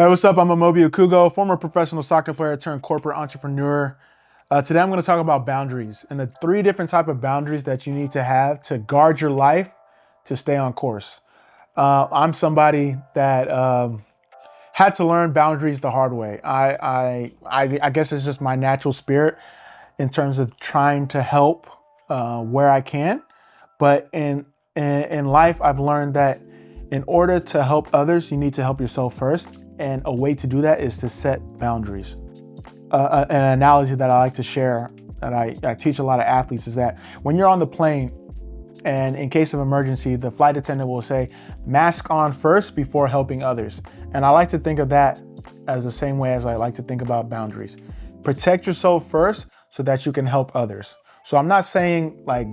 Hey, what's up? I'm Amobi Okugo, former professional soccer player turned corporate entrepreneur. Today I'm going to talk about boundaries and the three different type of boundaries that you need to have to guard your life to stay on course. I'm somebody that had to learn boundaries the hard way. I guess it's just my natural spirit in terms of trying to help where I can, but in life I've learned that in order to help others, you need to help yourself first. And a way to do that is to set boundaries. An analogy that I like to share that I teach a lot of athletes is that when you're on the plane and in case of emergency, the flight attendant will say, mask on first before helping others. And I like to think of that as the same way as I like to think about boundaries. Protect yourself first so that you can help others. So I'm not saying like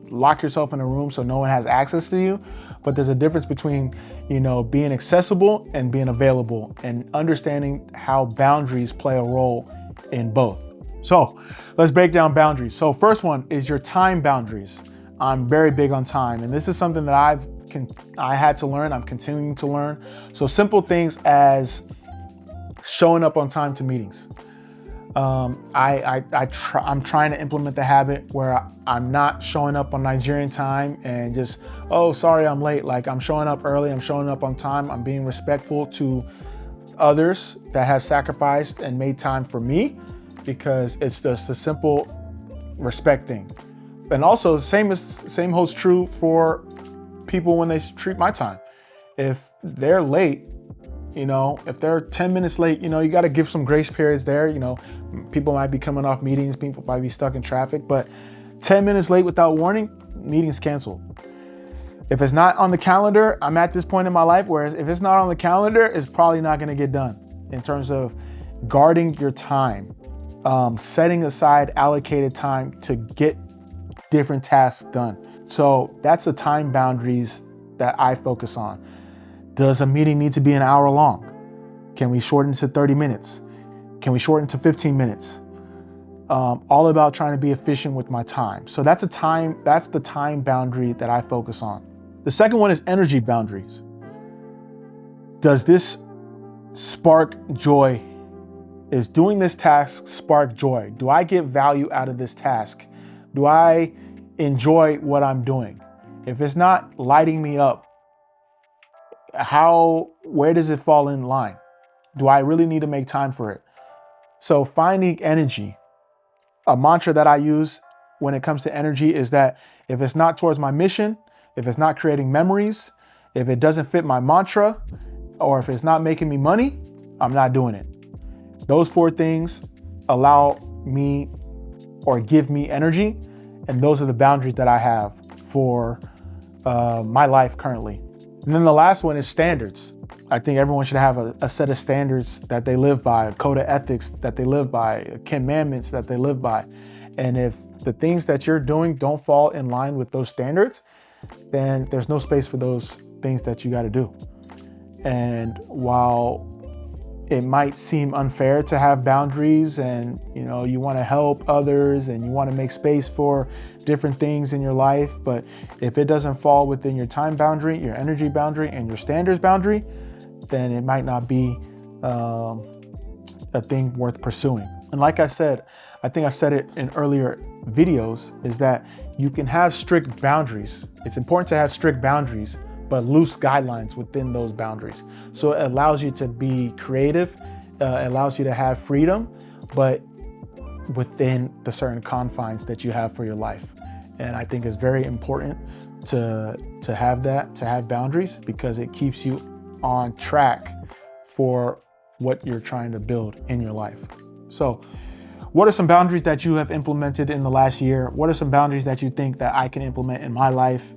lock yourself in a room so no one has access to you, but there's a difference between, being accessible and being available and understanding how boundaries play a role in both. So let's break down boundaries. So first one is your time boundaries. I'm very big on time, and this is something that I had to learn. I'm continuing to learn. So simple things as showing up on time to meetings. I'm trying to implement the habit where I'm not showing up on Nigerian time and just, oh, sorry, I'm late. Like I'm showing up early, I'm showing up on time. I'm being respectful to others that have sacrificed and made time for me, because it's just a simple respect thing. And also same holds true for people when they treat my time. If they're late, if they're 10 minutes late, you got to give some grace periods there. People might be coming off meetings, people might be stuck in traffic, but 10 minutes late without warning, meeting's canceled. If it's not on the calendar, I'm at this point in my life where if it's not on the calendar, it's probably not going to get done in terms of guarding your time, setting aside allocated time to get different tasks done. So that's the time boundaries that I focus on. Does a meeting need to be an hour long? Can we shorten to 30 minutes? Can we shorten to 15 minutes? All about trying to be efficient with my time. So that's the time boundary that I focus on. The second one is energy boundaries. Does this spark joy? Is doing this task spark joy? Do I get value out of this task? Do I enjoy what I'm doing? If it's not lighting me up, where does it fall in line? Do I really need to make time for it? So finding energy, a mantra that I use when it comes to energy is that if it's not towards my mission, if it's not creating memories, if it doesn't fit my mantra, or if it's not making me money, I'm not doing it. Those four things allow me or give me energy. And those are the boundaries that I have for my life currently. And then the last one is standards. I think everyone should have a set of standards that they live by, a code of ethics that they live by, commandments that they live by. And if the things that you're doing don't fall in line with those standards, then there's no space for those things that you got to do. And while it might seem unfair to have boundaries and, you want to help others and you want to make space for different things in your life, but if it doesn't fall within your time boundary, your energy boundary, and your standards boundary, then it might not be a thing worth pursuing. And like I said, I think I've said it in earlier videos, is that you can have strict boundaries. It's important to have strict boundaries, but loose guidelines within those boundaries. So it allows you to be creative, allows you to have freedom, but within the certain confines that you have for your life. And I think it's very important to have boundaries, because it keeps you on track for what you're trying to build in your life. So what are some boundaries that you have implemented in the last year? What are some boundaries that you think that I can implement in my life?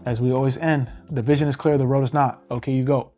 As we always end, the vision is clear, the road is not. Okay, you go.